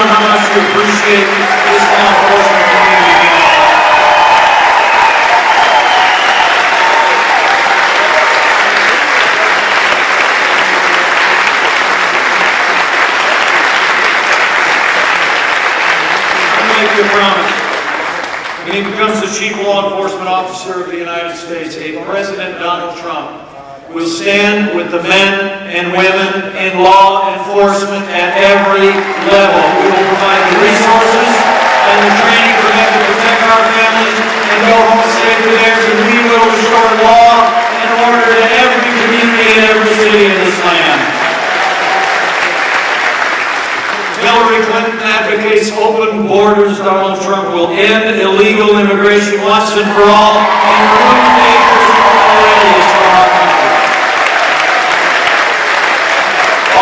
everyone how much you appreciate this law enforcement community. I'll make you a promise. When he becomes the chief law enforcement officer of the United States, President Donald Trump will stand with the men and women in law enforcement at every level. We will provide the resources and the training for them to protect our families and go home safe to theirs, and we will restore law and order to every community and every city in this land. Hillary Clinton advocates open borders. Donald Trump will end illegal immigration once and for all and remove dangerous already from our country.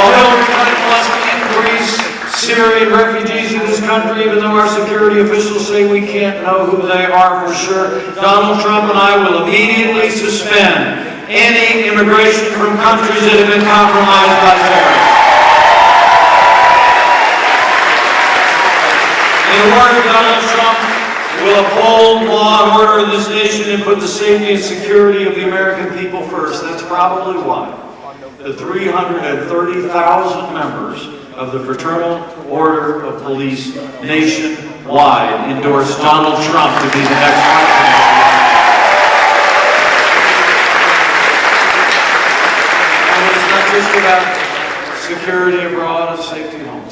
Hillary Clinton wants to increase Syrian refugees in this country, even though our security officials say we can't know who they are for sure. Donald Trump and I will immediately suspend any immigration from countries that have been compromised by terror. In a word, Donald Trump will uphold law and order in this nation and put the safety and security of the American people first. That's probably why the 330,000 members of the Fraternal Order of Police nationwide endorsed Donald Trump to be the next president. And it's not just about security abroad and safety at home.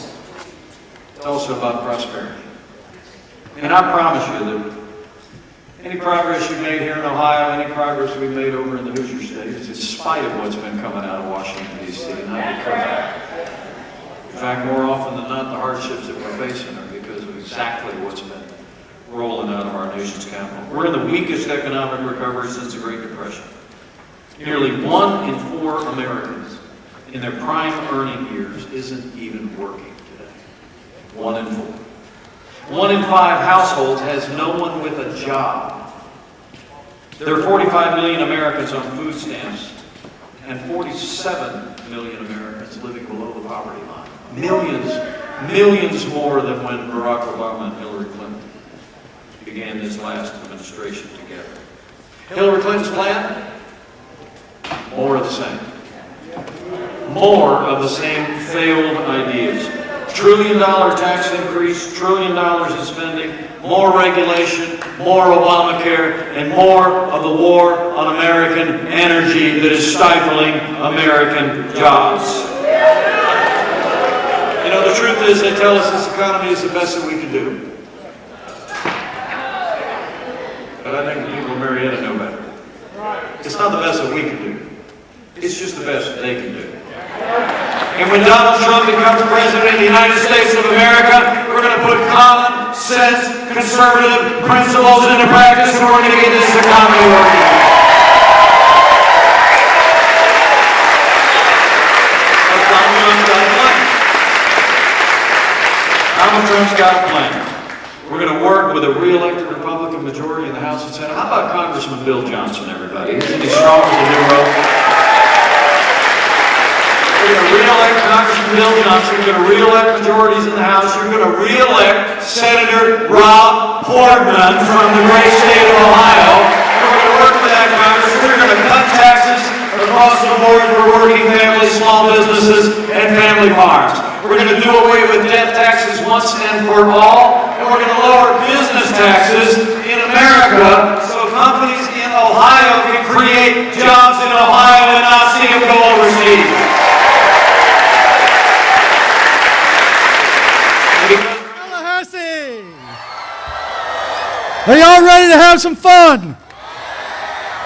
It's also about prosperity. And I promise you that any progress you've made here in Ohio, any progress we've made over in the Hoosier State, is in spite of what's been coming out of Washington, D.C., not because of it. In fact, more often than not, the hardships that we're facing are because of exactly what's been rolling out of our nation's capital. We're in the weakest economic recovery since the Great Depression. Nearly 1 in 4 Americans in their prime earning years isn't even working today. 1 in 4. 1 in 5 households has no one with a job. There are 45 million Americans on food stamps and 47 million Americans living below the poverty line. Millions more than when Barack Obama and Hillary Clinton began this last administration together. Hillary Clinton's plan? More of the same. More of the same failed ideas. $1 trillion tax increase, $1 trillion in spending, more regulation, more Obamacare, and more of the war on American energy that is stifling American jobs. You know, the truth is they tell us this economy is the best that we can do. But I think the people of Marietta know better. It's not the best that we can do. It's just the best that they can do. And when Donald Trump becomes president of the United States of America, we're going to put common sense, conservative principles into practice, and we're going to get this economy working. Donald Trump's got a plan. We're going to work with a re-elected Republican majority in the House and Senate. How about Congressman Bill Johnson, everybody? Isn't he strong as a new rope? We're going to re-elect Congressman Bill Johnson. We're going to re-elect majorities in the House. You're going to re-elect Senator Rob Portman from the great state of Ohio. We're going to work with that Congress. We're going to cut taxes across the board for working families, small businesses, and family farms. We're going to do away with death taxes once and for all. And we're going to lower business taxes in America so companies in Ohio can create jobs in Ohio and not see them go overseas. Tallahassee! Are y'all ready to have some fun?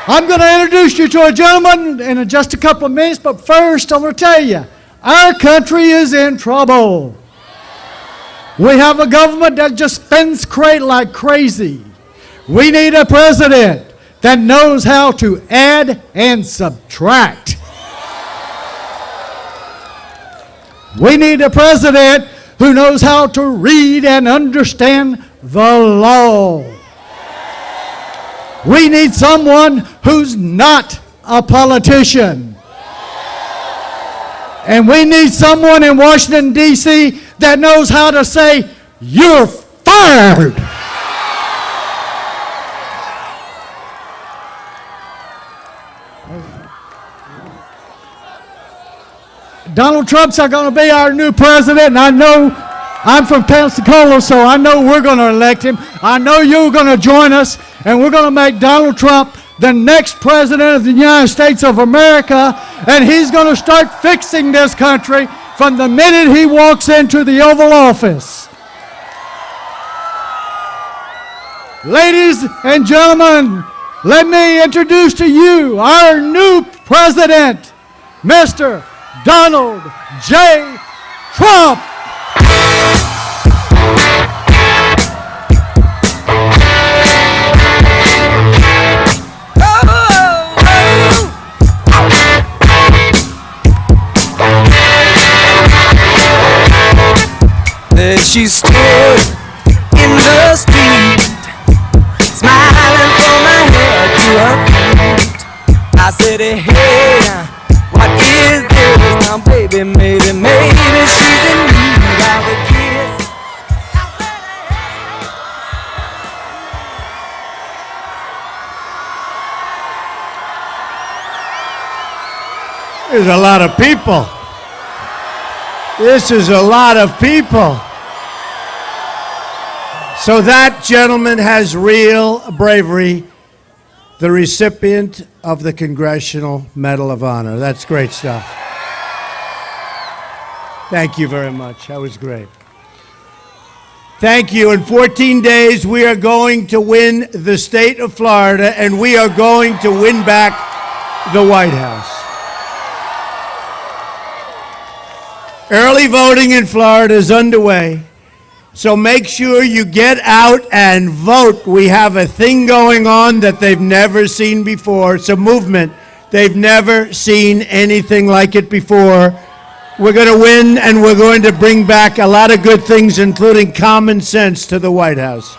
I'm going to introduce you to a gentleman in just a couple of minutes, but first I'm going to tell you, our country is in trouble. We have a government that just spends like crazy. We need a president that knows how to add and subtract. We need a president who knows how to read and understand the law. We need someone who's not a politician. And we need someone in Washington, D.C. that knows how to say, "You're fired." Donald Trump's going to be our new president, and I know I'm from Pensacola, so I know we're going to elect him. I know you're going to join us, and we're going to make Donald Trump the next president of the United States of America, and he's going to start fixing this country from the minute he walks into the Oval Office. Ladies and gentlemen, let me introduce to you our new president, Mr. Donald J. Trump. There she stood in the street, smiling from my head to her feet. I said, hey, what is this now, baby? Maybe she's in need of a kiss. There's a lot of people. This is a lot of people. So that gentleman has real bravery, the recipient of the Congressional Medal of Honor. That's great stuff. Thank you very much. That was great. Thank you. In 14 days, we are going to win the state of Florida, and we are going to win back the White House. Early voting in Florida is underway, so make sure you get out and vote. We have a thing going on that they've never seen before. It's a movement. They've never seen anything like it before. We're going to win, and we're going to bring back a lot of good things, including common sense, to the White House.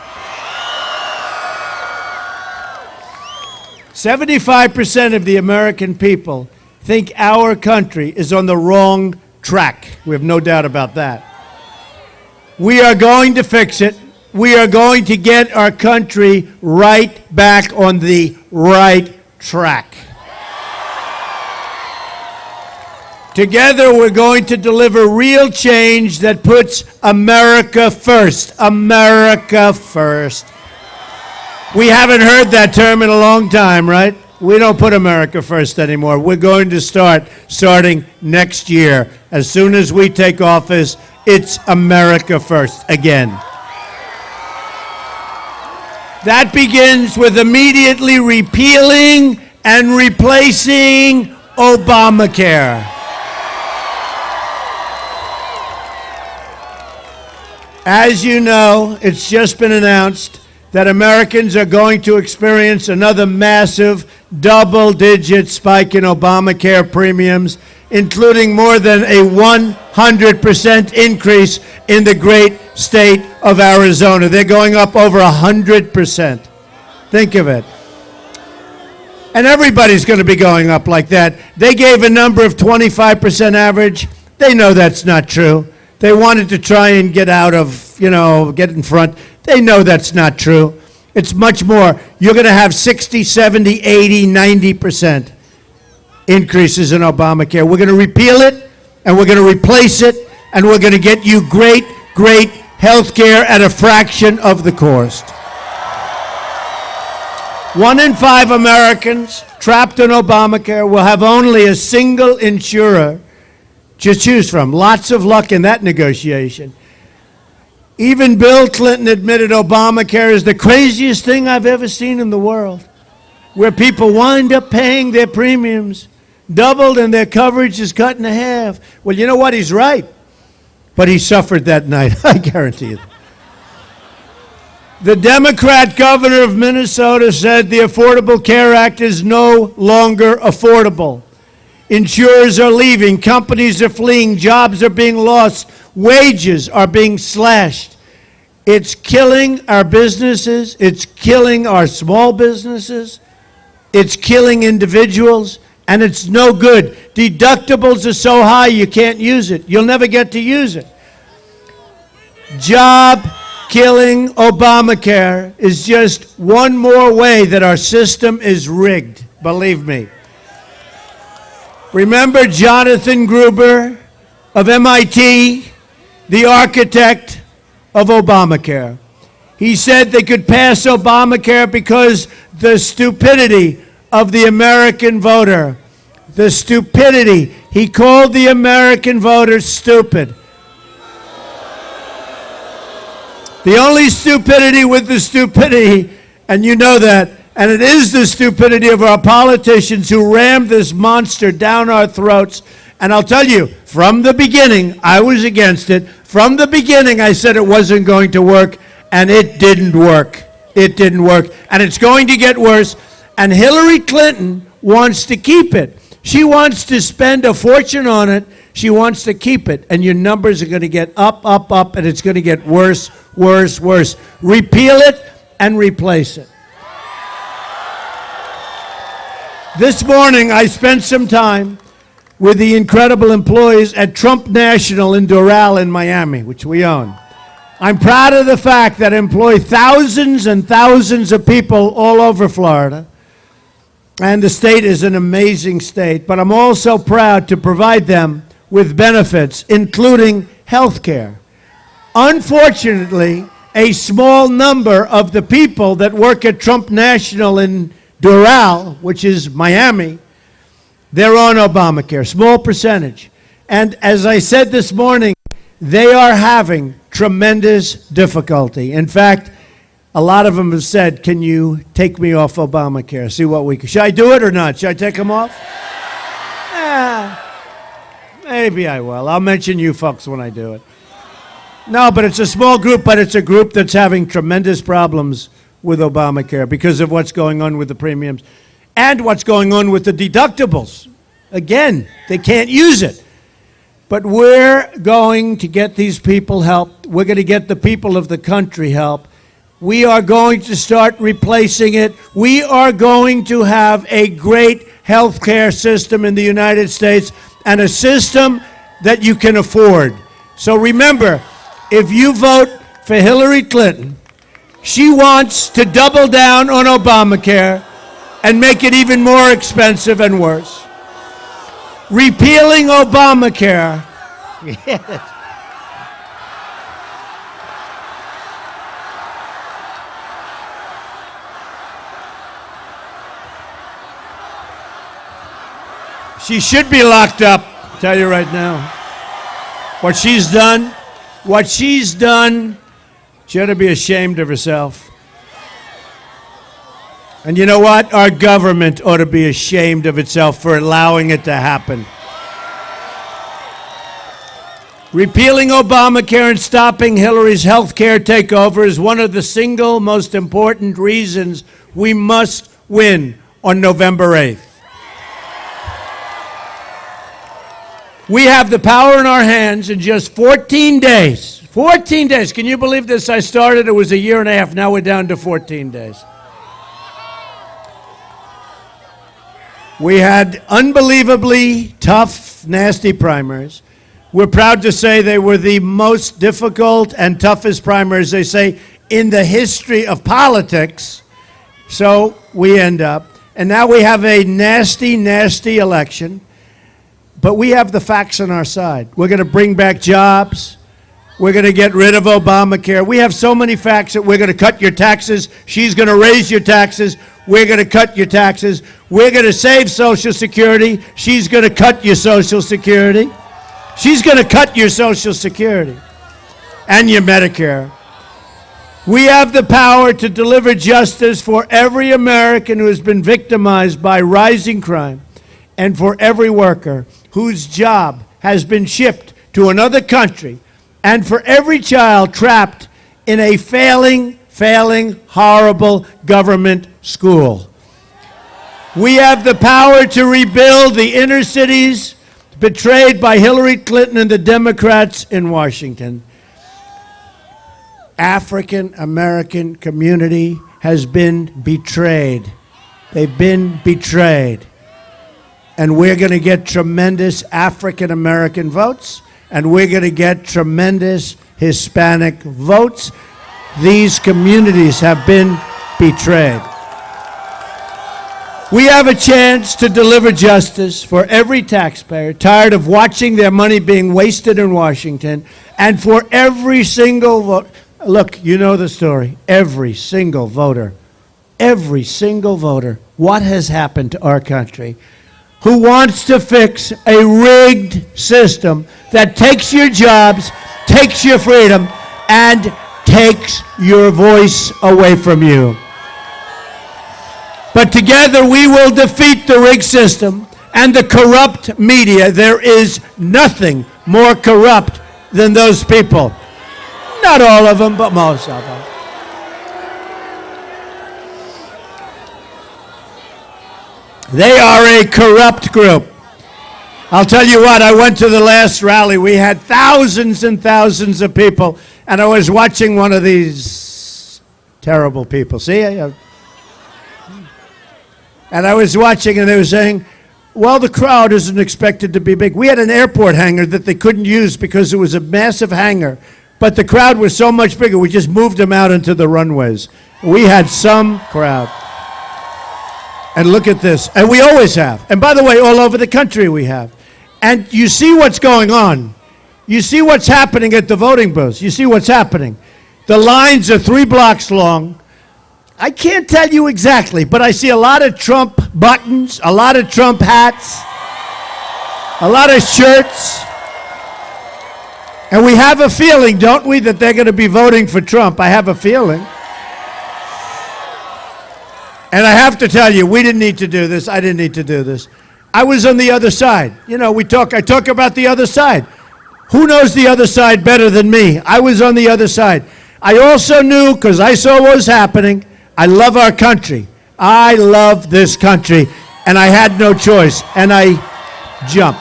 75% of the American people think our country is on the wrong track. We have no doubt about that. We are going to fix it. We are going to get our country right back on the right track. Together, we're going to deliver real change that puts America first. America first. We haven't heard that term in a long time, right? We don't put America first anymore. We're going to starting next year. As soon as we take office, it's America first again. That begins with immediately repealing and replacing Obamacare. As you know, it's just been announced that Americans are going to experience another massive double-digit spike in Obamacare premiums, including more than a 100% increase in the great state of Arizona. They're going up over 100%. Think of it. And everybody's going to be going up like that. They gave a number of 25% average. They know that's not true. They wanted to try and get out of, get in front. They know that's not true. It's much more. You're going to have 60, 70, 80, 90% increases in Obamacare. We're going to repeal it, and we're going to replace it, and we're going to get you great, great health care at a fraction of the cost. 1 in 5 Americans trapped in Obamacare will have only a single insurer to choose from. Lots of luck in that negotiation. Even Bill Clinton admitted Obamacare is the craziest thing I've ever seen in the world, where people wind up paying their premiums doubled and their coverage is cut in half. Well, you know what? He's right. But he suffered that night, I guarantee you. The Democrat governor of Minnesota said the Affordable Care Act is no longer affordable. Insurers are leaving, companies are fleeing, jobs are being lost, wages are being slashed. It's killing our businesses, it's killing our small businesses, it's killing individuals, And it's no good. Deductibles are so high you can't use it. You'll never get to use it. Job-killing Obamacare is just one more way that our system is rigged, believe me. Remember Jonathan Gruber of MIT, the architect of Obamacare. He said they could pass Obamacare because the stupidity of the American voter. The stupidity. He called the American voter stupid. The only stupidity with the stupidity, and you know that, and it is the stupidity of our politicians who rammed this monster down our throats. And I'll tell you, from the beginning, I was against it. From the beginning, I said it wasn't going to work, and it didn't work. It didn't work, and it's going to get worse. And Hillary Clinton wants to keep it. She wants to spend a fortune on it. She wants to keep it, and your numbers are going to get up, up, up, and it's going to get worse, worse, worse. Repeal it and replace it. This morning, I spent some time with the incredible employees at Trump National in Doral in Miami, which we own. I'm proud of the fact that I employ thousands and thousands of people all over Florida. And the state is an amazing state, but I'm also proud to provide them with benefits, including health care. Unfortunately, a small number of the people that work at Trump National in Doral, which is Miami, they're on Obamacare, small percentage. And as I said this morning, they are having tremendous difficulty. In fact, a lot of them have said, can you take me off Obamacare? See what we can. Should I do it or not? Should I take them off? Maybe I will. I'll mention you folks when I do it. No, but it's a small group, but it's a group that's having tremendous problems with Obamacare because of what's going on with the premiums and what's going on with the deductibles. Again, they can't use it. But we're going to get these people help. We're going to get the people of the country help. We are going to start replacing it. We are going to have a great health care system in the United States and a system that you can afford. So remember, if you vote for Hillary Clinton, she wants to double down on Obamacare and make it even more expensive and worse. Repealing Obamacare. Yes. She should be locked up, I'll tell you right now. What she's done, she ought to be ashamed of herself. And you know what? Our government ought to be ashamed of itself for allowing it to happen. Repealing Obamacare and stopping Hillary's health care takeover is one of the single most important reasons we must win on November 8th. We have the power in our hands in just 14 days. 14 days. Can you believe this? I started, it was a year and a half. Now we're down to 14 days. We had unbelievably tough, nasty primaries. We're proud to say they were the most difficult and toughest primaries, they say, in the history of politics. So we end up. And now we have a nasty, nasty election. But we have the facts on our side. We're going to bring back jobs. We're going to get rid of Obamacare. We have so many facts that we're going to cut your taxes. She's going to raise your taxes. We're going to cut your taxes. We're going to save Social Security. She's going to cut your Social Security. She's going to cut your Social Security and your Medicare. We have the power to deliver justice for every American who has been victimized by rising crime and for every worker whose job has been shipped to another country, and for every child trapped in a failing, horrible government school. We have the power to rebuild the inner cities betrayed by Hillary Clinton and the Democrats in Washington. African American community has been betrayed. They've been betrayed. and we're going to get tremendous African American votes, and we're going to get tremendous Hispanic votes. These communities have been betrayed. We have a chance to deliver justice for every taxpayer tired of watching their money being wasted in Washington, and for every single vote. Look, you know the story. Every single voter, what has happened to our country, who wants to fix a rigged system that takes your jobs, takes your freedom, and takes your voice away from you. But together we will defeat the rigged system and the corrupt media. There is nothing more corrupt than those people. Not all of them, but most of them. They are a corrupt group. I'll tell you what, I went to the last rally. We had thousands and thousands of people, and I was watching one of these terrible people. See? And I was watching, and they were saying, well, the crowd isn't expected to be big. We had an airport hangar that they couldn't use because it was a massive hangar, but the crowd was so much bigger, we just moved them out into the runways. We had some crowd. And look at this. And we always have. And by the way, all over the country we have. And you see what's going on. You see what's happening at the voting booths. You see what's happening. The lines are 3 blocks long. I can't tell you exactly, but I see a lot of Trump buttons, a lot of Trump hats, a lot of shirts. And we have a feeling, don't we, that they're going to be voting for Trump. I have a feeling. And I have to tell you, we didn't need to do this. I didn't need to do this. I was on the other side. You know, I talk about the other side. Who knows the other side better than me? I was on the other side. I also knew, because I saw what was happening, I love our country. I love this country. And I had no choice. And I jumped.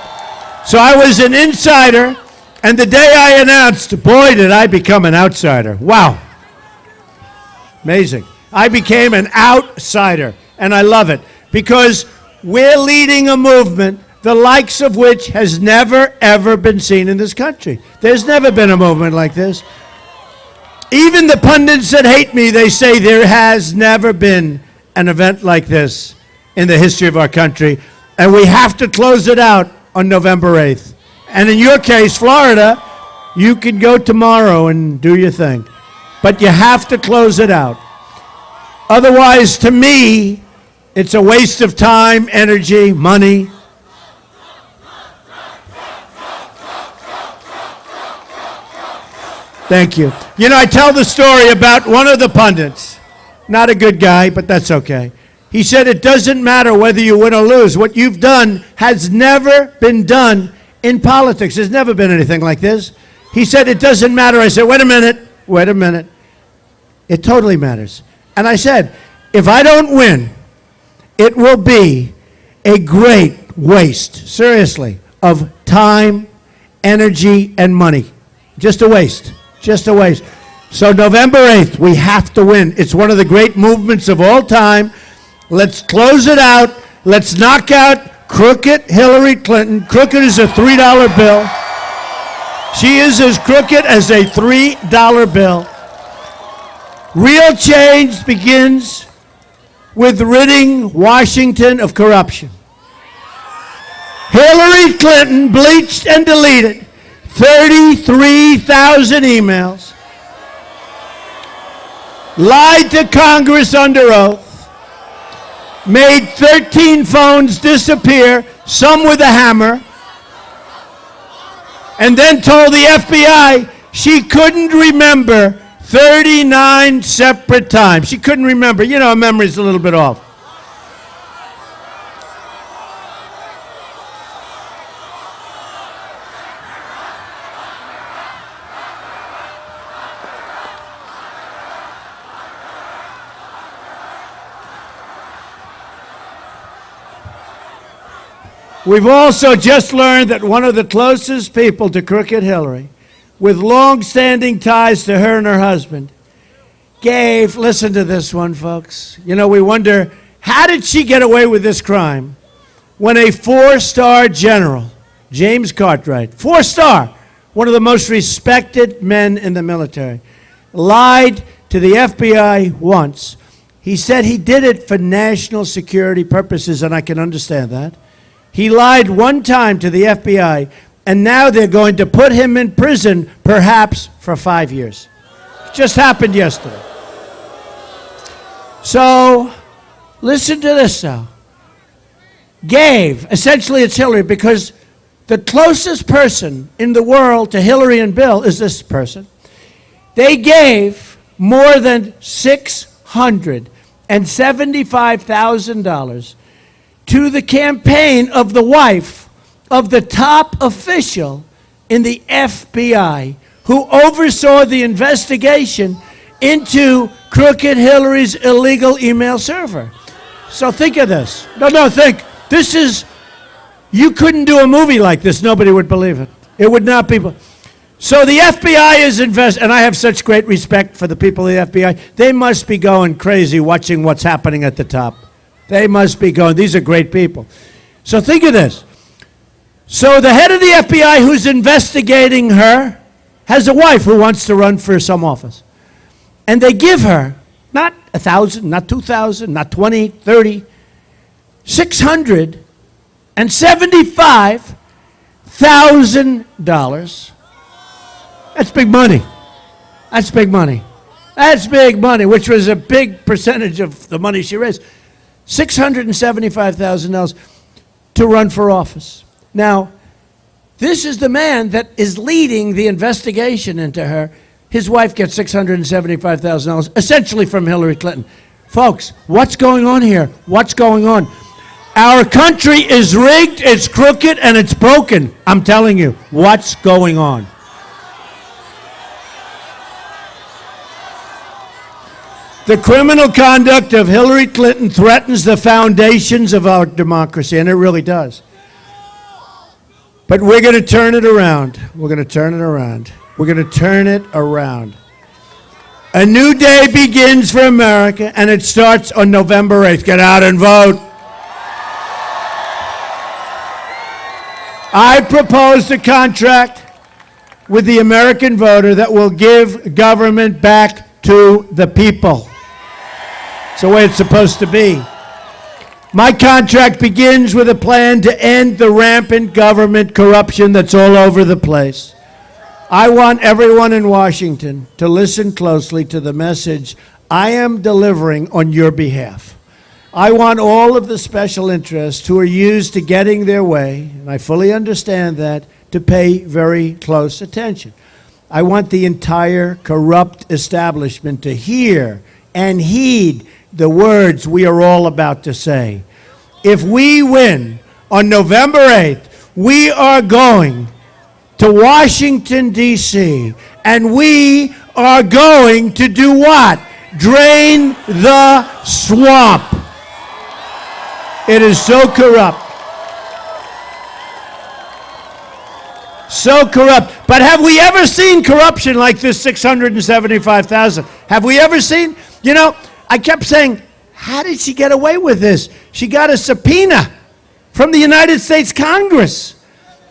So I was an insider. And the day I announced, boy, did I become an outsider. Wow. Amazing. I became an outsider, and I love it, because we're leading a movement the likes of which has never, ever been seen in this country. There's never been a movement like this. Even the pundits that hate me, they say there has never been an event like this in the history of our country, and we have to close it out on November 8th. And in your case, Florida, you can go tomorrow and do your thing, but you have to close it out. Otherwise, to me, it's a waste of time, energy, money. Thank you. You know, I tell the story about one of the pundits. Not a good guy, but that's okay. He said, it doesn't matter whether you win or lose. What you've done has never been done in politics. There's never been anything like this. He said, it doesn't matter. I said, wait a minute. It totally matters. And I said, if I don't win, it will be a great waste, seriously, of time, energy, and money. Just a waste. So November 8th, we have to win. It's one of the great movements of all time. Let's close it out. Let's knock out crooked Hillary Clinton. Crooked is a $3 bill. She is as crooked as a $3 bill. Real change begins with ridding Washington of corruption. Hillary Clinton bleached and deleted 33,000 emails, lied to Congress under oath, made 13 phones disappear, some with a hammer, and then told the FBI she couldn't remember 39 separate times. She couldn't remember. You know, her memory's a little bit off. We've also just learned that one of the closest people to crooked Hillary, with long-standing ties to her and her husband, listen to this one, folks. You know, we wonder, how did she get away with this crime? when a four-star general, James Cartwright, four-star, one of the most respected men in the military, lied to the FBI once. He said he did it for national security purposes, and I can understand that. He lied one time to the FBI, and now they're going to put him in prison, perhaps for 5 years. It just happened yesterday. So, listen to this now. Essentially it's Hillary, because the closest person in the world to Hillary and Bill is this person. They gave more than $675,000 to the campaign of the wife of the top official in the FBI who oversaw the investigation into crooked Hillary's illegal email server. So think of this. Think. This is, you couldn't do a movie like this. Nobody would believe it. It would not be. So the FBI is and I have such great respect for the people of the FBI. They must be going crazy watching what's happening at the top. They must be going, these are great people. So think of this. So the head of the FBI who's investigating her has a wife who wants to run for some office. And they give her not 1,000, not 2,000, not 20, 30, $675,000. That's big money. That's big money. That's big money, which was a big percentage of the money she raised. $675,000 to run for office. Now, this is the man that is leading the investigation into her. His wife gets $675,000, essentially from Hillary Clinton. Folks, what's going on here? What's going on? Our country is rigged, it's crooked, and it's broken. I'm telling you, what's going on? The criminal conduct of Hillary Clinton threatens the foundations of our democracy, and it really does. But we're going to turn it around. We're going to turn it around. We're going to turn it around. A new day begins for America, and it starts on November 8th. Get out and vote. I propose a contract with the American voter that will give government back to the people. It's the way it's supposed to be. My contract begins with a plan to end the rampant government corruption that's all over the place. I want everyone in Washington to listen closely to the message I am delivering on your behalf. I want all of the special interests who are used to getting their way, and I fully understand that, to pay very close attention. I want the entire corrupt establishment to hear and heed the words we are all about to say. If we win on November 8th, we are going to Washington, D.C., and we are going to do what? Drain the swamp. It is so corrupt. So corrupt. But have we ever seen corruption like this 675,000? Have we ever seen? You know, I kept saying, how did she get away with this? She got a subpoena from the United States Congress.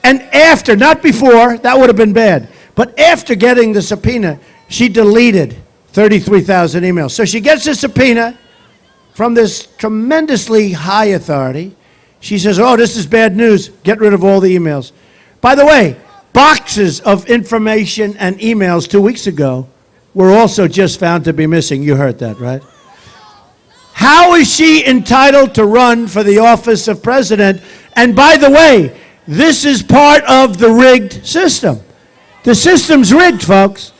And after, not before, that would have been bad, but after getting the subpoena, she deleted 33,000 emails. So she gets a subpoena from this tremendously high authority. She says, oh, this is bad news. Get rid of all the emails. By the way, boxes of information and emails 2 weeks ago were also just found to be missing. You heard that, right? How is she entitled to run for the office of president? And by the way, this is part of the rigged system. The system's rigged, folks.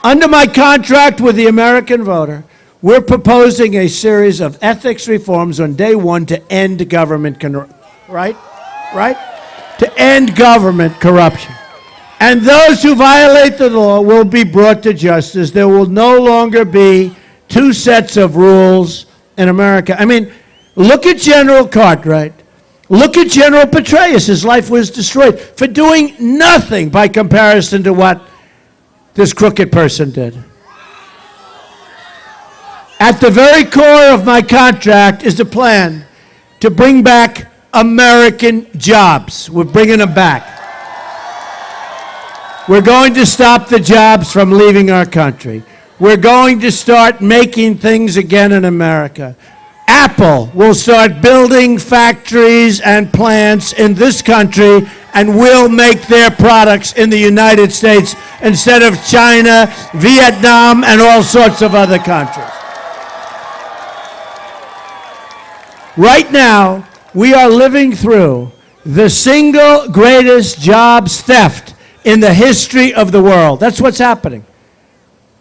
Under my contract with the American voter, we're proposing a series of ethics reforms on day one to end government right? To end government corruption. And those who violate the law will be brought to justice. There will no longer be two sets of rules in America. I mean, look at General Cartwright. Look at General Petraeus. His life was destroyed for doing nothing by comparison to what this crooked person did. At the very core of my contract is a plan to bring back American jobs. We're bringing them back. We're going to stop the jobs from leaving our country. We're going to start making things again in America. Apple will start building factories and plants in this country and will make their products in the United States instead of China, Vietnam, and all sorts of other countries. Right now, we are living through the single greatest jobs theft in the history of the world. That's what's happening.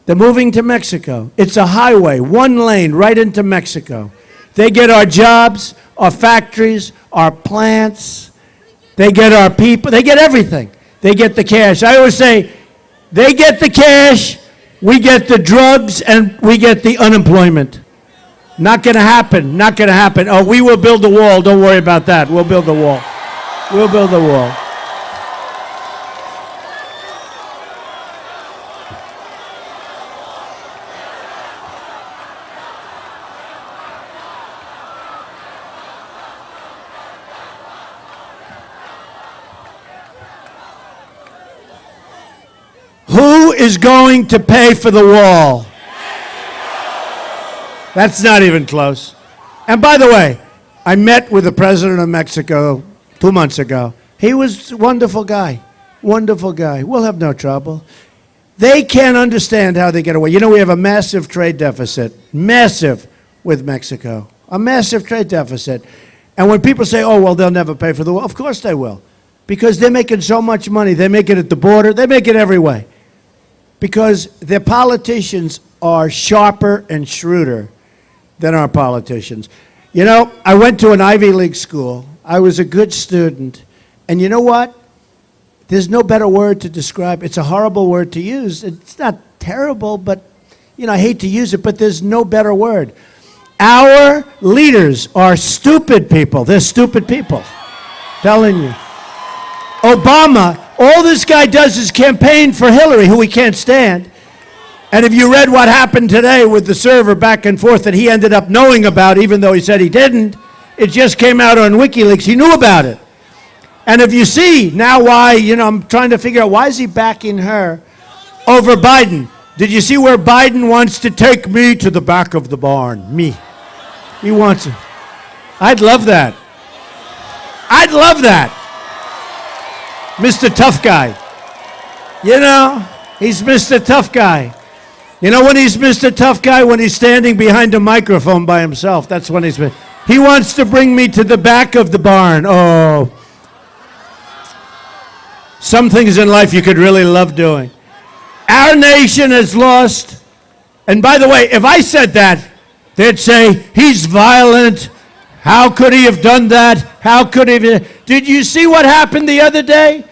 They're moving to Mexico. It's a highway, one lane right into Mexico. They get our jobs, our factories, our plants. They get our people. They get everything. They get the cash. I always say, they get the cash, we get the drugs, and we get the unemployment. Not going to happen. Not going to happen. Oh, we will build the wall. Don't worry about that. We'll build the wall. We'll build the wall. Who is going to pay for the wall? That's not even close. And by the way, I met with the president of Mexico 2 months ago. He was a wonderful guy. Wonderful guy. We'll have no trouble. They can't understand how they get away. You know, we have a massive trade deficit. Massive with Mexico. A massive trade deficit. And when people say, oh, well, they'll never pay for the wall, of course they will. Because they're making so much money. They make it at the border. They make it every way. Because their politicians are sharper and shrewder than our politicians. You know, I went to an Ivy League school. I was a good student. And you know what? There's no better word to describe. It's a horrible word to use. It's not terrible, but, you know, I hate to use it, but there's no better word. Our leaders are stupid people. They're stupid people. Telling you. Obama, all this guy does is campaign for Hillary, who he can't stand. And if you read what happened today with the server back and forth that he ended up knowing about, even though he said he didn't, it just came out on WikiLeaks. He knew about it. And if you see now why, you know, I'm trying to figure out why is he backing her over Biden. Did you see where Biden wants to take me to the back of the barn? Me. He wants it. I'd love that. I'd love that. Mr. Tough Guy. You know, he's Mr. Tough Guy. You know when he's Mr. Tough Guy? When he's standing behind a microphone by himself. That's when he's... He wants to bring me to the back of the barn. Oh. Some things in life you could really love doing. Our nation has lost... And by the way, if I said that, they'd say, he's violent. How could he have done that? How could he have... Did you see what happened the other day?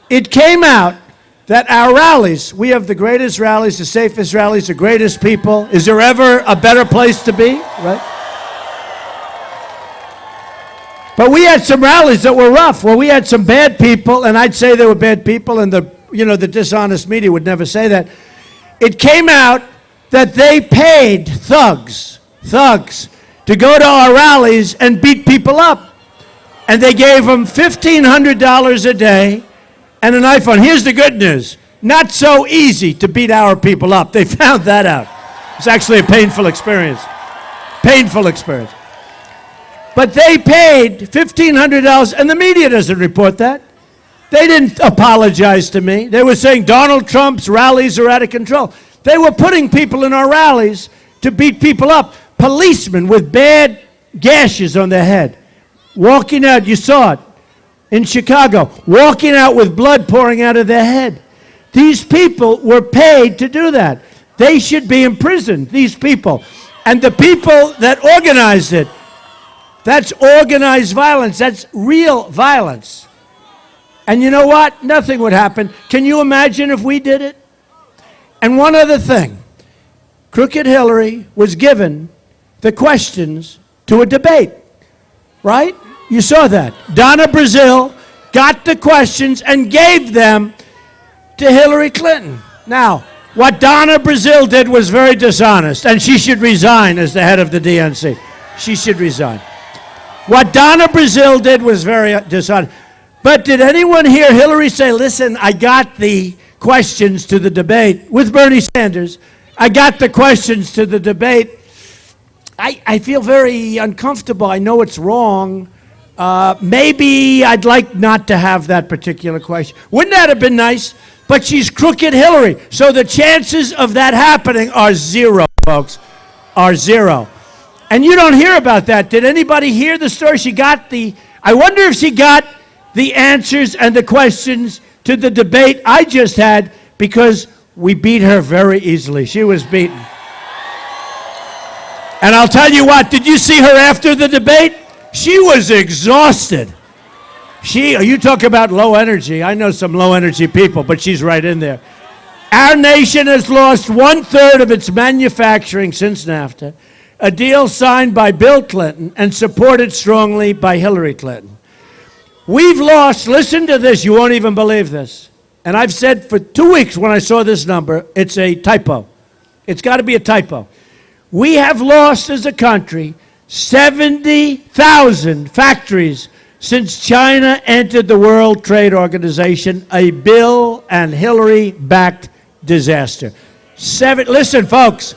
It came out that our rallies, we have the greatest rallies, the safest rallies, the greatest people. Is there ever a better place to be? Right? But we had some rallies that were rough. Well, we had some bad people, and I'd say they were bad people, and the dishonest media would never say that. It came out that they paid thugs, to go to our rallies and beat people up. And they gave them $1,500 a day and an iPhone. Here's the good news. Not so easy to beat our people up. They found that out. It's actually a painful experience. Painful experience. But they paid $1,500, and the media doesn't report that. They didn't apologize to me. They were saying Donald Trump's rallies are out of control. They were putting people in our rallies to beat people up. Policemen with bad gashes on their head. Walking out, you saw it in Chicago, walking out with blood pouring out of their head. These people were paid to do that. They should be imprisoned, these people. And the people that organized it, that's organized violence. That's real violence. And you know what? Nothing would happen. Can you imagine if we did it? And one other thing. Crooked Hillary was given the questions to a debate, right? You saw that. Donna Brazile got the questions and gave them to Hillary Clinton. Now, what Donna Brazile did was very dishonest, and she should resign as the head of the DNC. She should resign. What Donna Brazile did was very dishonest. But did anyone hear Hillary say, listen, I got the questions to the debate with Bernie Sanders. I got the questions to the debate. I feel very uncomfortable. I know it's wrong. Maybe I'd like not to have that particular question. Wouldn't that have been nice? But she's crooked Hillary. So the chances of that happening are zero, folks, are zero. And you don't hear about that. Did anybody hear the story? I wonder if she got the answers and the questions to the debate I just had, because we beat her very easily. She was beaten. And I'll tell you what, did you see her after the debate? She was exhausted. You talk about low energy. I know some low energy people, but she's right in there. Our nation has lost 1/3 of its manufacturing since NAFTA, a deal signed by Bill Clinton and supported strongly by Hillary Clinton. We've lost, listen to this, you won't even believe this. And I've said for 2 weeks when I saw this number, it's a typo. It's got to be a typo. We have lost as a country 70,000 factories since China entered the World Trade Organization, a Bill and Hillary-backed disaster. Listen, folks,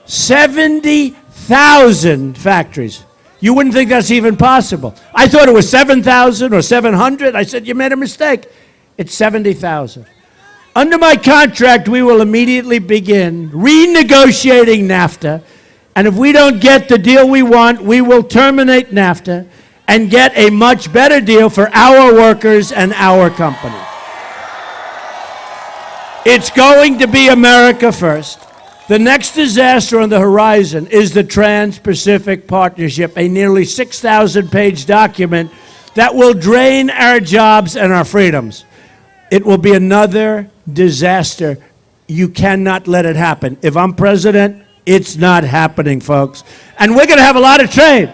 70,000 factories. You wouldn't think that's even possible. I thought it was 7,000 or 700. I said, you made a mistake. It's 70,000. Under my contract, we will immediately begin renegotiating NAFTA, and if we don't get the deal we want, we will terminate NAFTA and get a much better deal for our workers and our company. It's going to be America first. The next disaster on the horizon is the Trans-Pacific Partnership, a nearly 6,000-page document that will drain our jobs and our freedoms. It will be another disaster. You cannot let it happen. If I'm president, it's not happening, folks. And we're going to have a lot of trade.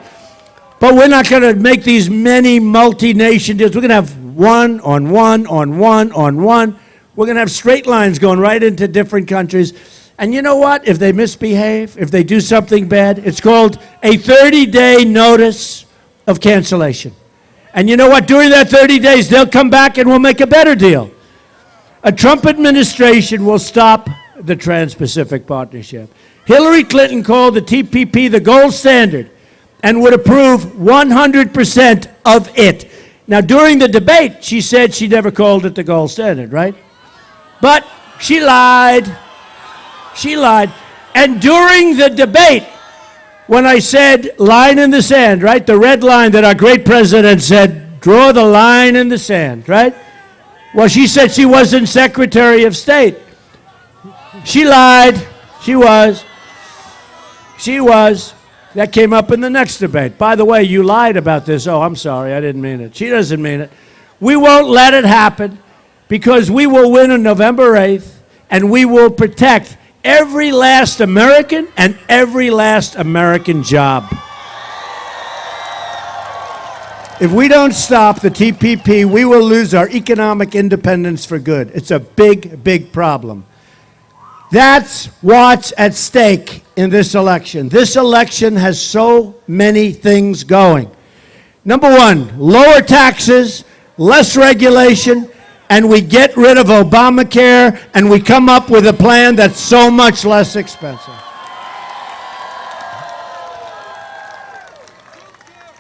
But we're not going to make these many multi-nation deals. We're going to have one on one on one on one. We're going to have straight lines going right into different countries. And you know what? If they misbehave, if they do something bad, it's called a 30-day notice of cancellation. And you know what? During that 30 days, they'll come back and we'll make a better deal. A Trump administration will stop the Trans-Pacific Partnership. Hillary Clinton called the TPP the gold standard and would approve 100% of it. Now, during the debate, she said she never called it the gold standard, right? But she lied. She lied. And during the debate, when I said line in the sand, right, the red line that our great president said, draw the line in the sand, right? Well, she said she wasn't Secretary of State. She lied. She was. She was. That came up in the next debate. By the way, you lied about this. Oh, I'm sorry, I didn't mean it. She doesn't mean it. We won't let it happen because we will win on November 8th, and we will protect every last American and every last American job. If we don't stop the TPP, we will lose our economic independence for good. It's a big, big problem. That's what's at stake in this election. This election has so many things going. Number one, lower taxes, less regulation, and we get rid of Obamacare, and we come up with a plan that's so much less expensive.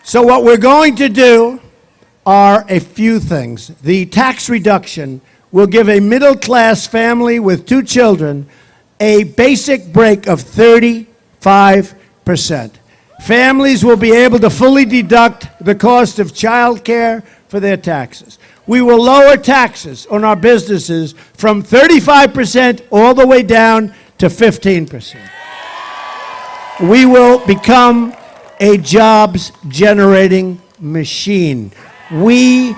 So what we're going to do are a few things. The tax reduction will give a middle-class family with 2 children a basic break of 35%. Families will be able to fully deduct the cost of child care for their taxes. We will lower taxes on our businesses from 35% all the way down to 15%. We will become a jobs-generating machine. We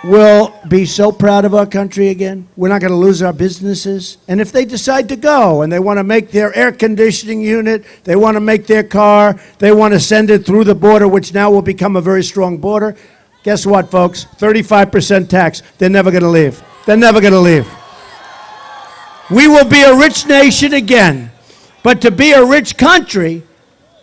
will be so proud of our country again. We're not going to lose our businesses. And if they decide to go and they want to make their air conditioning unit, they want to make their car, they want to send it through the border, which now will become a very strong border, guess what, folks? 35% tax. They're never going to leave. They're never going to leave. We will be a rich nation again. But to be a rich country,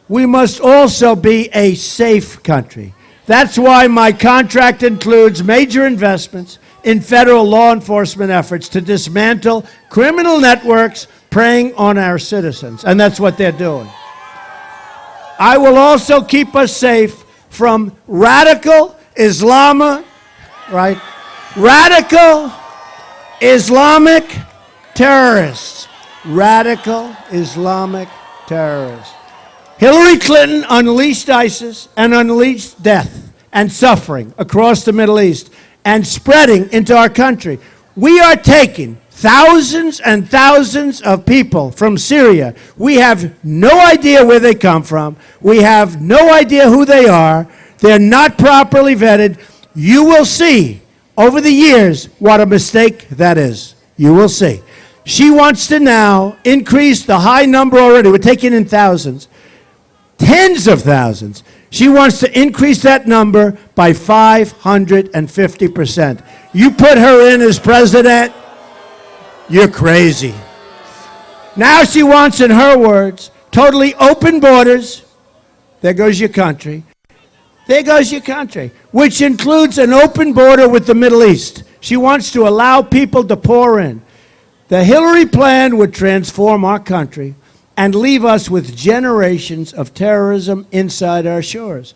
we must also be a safe country. That's why my contract includes major investments in federal law enforcement efforts to dismantle criminal networks preying on our citizens, and that's what they're doing. I will also keep us safe from radical Radical Islamic terrorists. Radical Islamic terrorists. Hillary Clinton unleashed ISIS and unleashed death and suffering across the Middle East and spreading into our country. We are taking thousands and thousands of people from Syria. We have no idea where they come from. We have no idea who they are. They're not properly vetted. You will see over the years what a mistake that is. You will see. She wants to now increase the high number already. We're taking in thousands, tens of thousands. She wants to increase that number by 550%. You put her in as president, you're crazy. Now she wants, in her words, totally open borders. There goes your country. There goes your country, which includes an open border with the Middle East. She wants to allow people to pour in. The Hillary plan would transform our country and leave us with generations of terrorism inside our shores.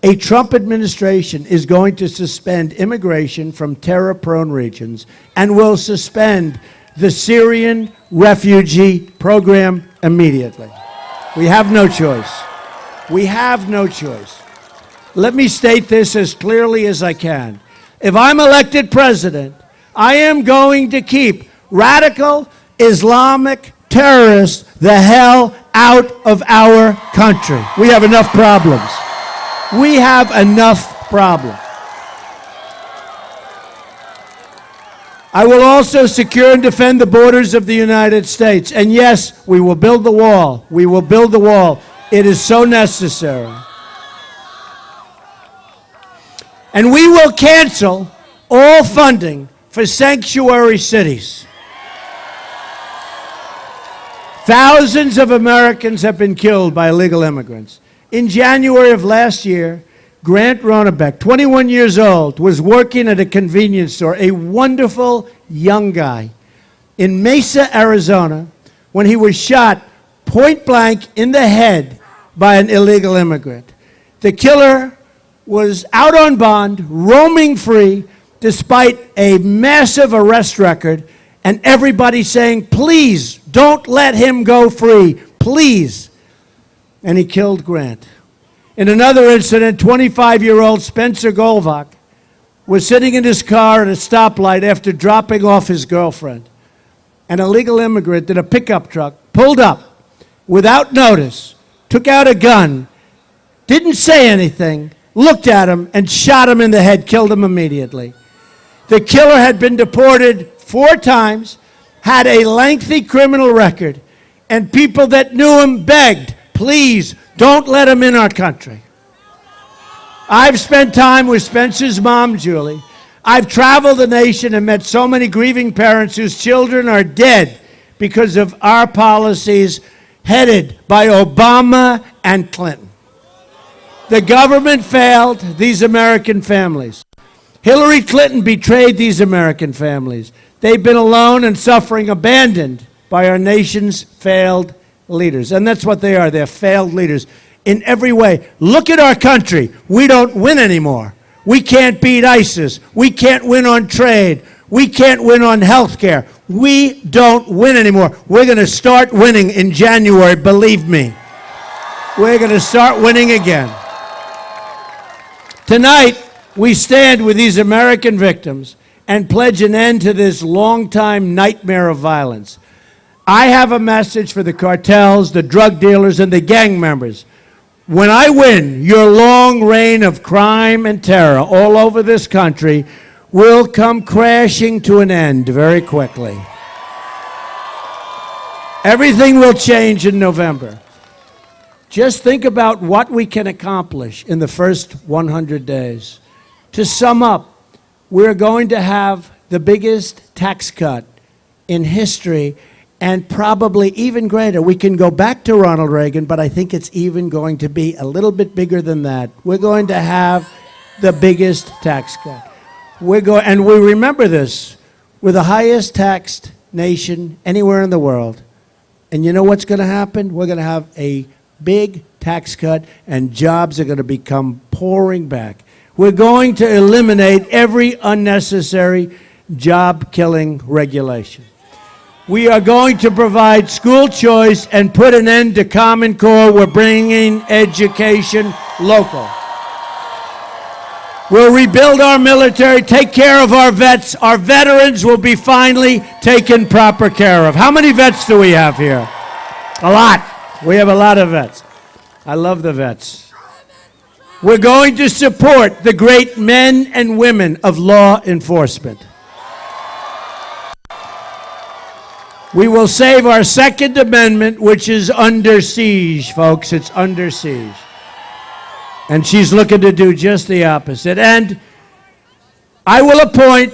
A Trump administration is going to suspend immigration from terror-prone regions and will suspend the Syrian refugee program immediately. We have no choice. We have no choice. Let me state this as clearly as I can. If I'm elected president, I am going to keep radical Islamic terrorists the hell out of our country. We have enough problems. We have enough problems. I will also secure and defend the borders of the United States. And yes, we will build the wall. We will build the wall. It is so necessary. And we will cancel all funding for sanctuary cities. Thousands of Americans have been killed by illegal immigrants. In January of last year, Grant Ronebeck, 21 years old, was working at a convenience store, a wonderful young guy, in Mesa, Arizona, when he was shot point blank in the head by an illegal immigrant. The killer was out on bond, roaming free, despite a massive arrest record, and everybody saying, please, don't let him go free, please. And he killed Grant. In another incident, 25-year-old Spencer Golvach was sitting in his car at a stoplight after dropping off his girlfriend. An illegal immigrant in a pickup truck pulled up without notice, took out a gun, didn't say anything, looked at him, and shot him in the head, killed him immediately. The killer had been deported 4 times, had a lengthy criminal record, and people that knew him begged, please, don't let him in our country. I've spent time with Spencer's mom, Julie. I've traveled the nation and met so many grieving parents whose children are dead because of our policies headed by Obama and Clinton. The government failed these American families. Hillary Clinton betrayed these American families. They've been alone and suffering, abandoned by our nation's failed leaders. And that's what they are. They're failed leaders in every way. Look at our country. We don't win anymore. We can't beat ISIS. We can't win on trade. We can't win on health care. We don't win anymore. We're going to start winning in January, believe me. We're going to start winning again. Tonight, we stand with these American victims and pledge an end to this long-time nightmare of violence. I have a message for the cartels, the drug dealers, and the gang members. When I win, your long reign of crime and terror all over this country will come crashing to an end very quickly. Everything will change in November. Just think about what we can accomplish in the first 100 days. To sum up, we're going to have the biggest tax cut in history, and probably even greater. We can go back to Ronald Reagan, but I think it's even going to be a little bit bigger than that. We're going to have the biggest tax cut. And we remember this. We're the highest taxed nation anywhere in the world. And you know what's going to happen? We're going to have a big tax cut, and jobs are going to become pouring back. We're going to eliminate every unnecessary job-killing regulation. We are going to provide school choice and put an end to Common Core. We're bringing education local. We'll rebuild our military, take care of our vets. Our veterans will be finally taken proper care of. How many vets do we have here? A lot. We have a lot of vets. I love the vets. We're going to support the great men and women of law enforcement. We will save our Second Amendment, which is under siege, folks. It's under siege. And she's looking to do just the opposite. And I will appoint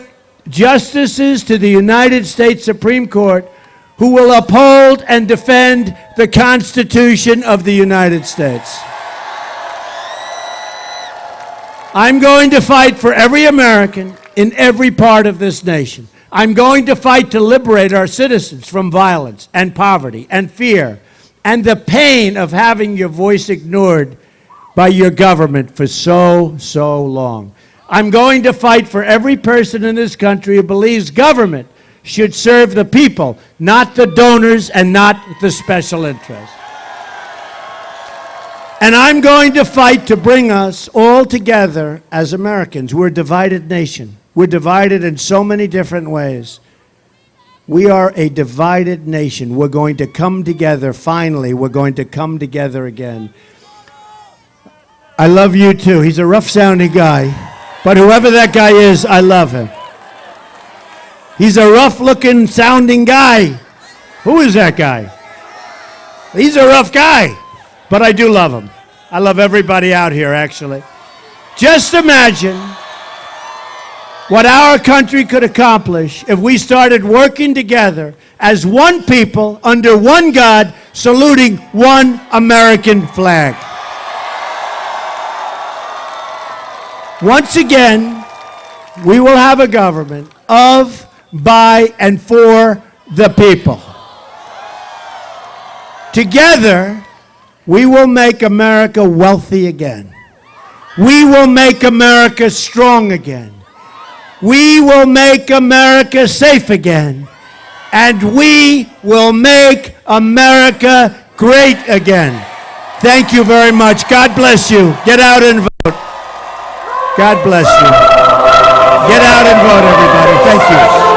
justices to the United States Supreme Court who will uphold and defend the Constitution of the United States. I'm going to fight for every American in every part of this nation. I'm going to fight to liberate our citizens from violence and poverty and fear and the pain of having your voice ignored by your government for so long. I'm going to fight for every person in this country who believes government should serve the people, not the donors and not the special interests. And I'm going to fight to bring us all together as Americans. We're a divided nation. We're divided in so many different ways. We are a divided nation. We're going to come together, finally. We're going to come together again. I love you too. He's a rough-sounding guy. But whoever that guy is, I love him. He's a rough-looking, sounding guy. Who is that guy? He's a rough guy. But I do love him. I love everybody out here, actually. Just imagine what our country could accomplish if we started working together as one people under one God, saluting one American flag. Once again, we will have a government of, by, and for the people. Together, we will make America wealthy again. We will make America strong again. We will make America safe again. And we will make America great again. Thank you very much. God bless you. Get out and vote. God bless you. Get out and vote, everybody. Thank you.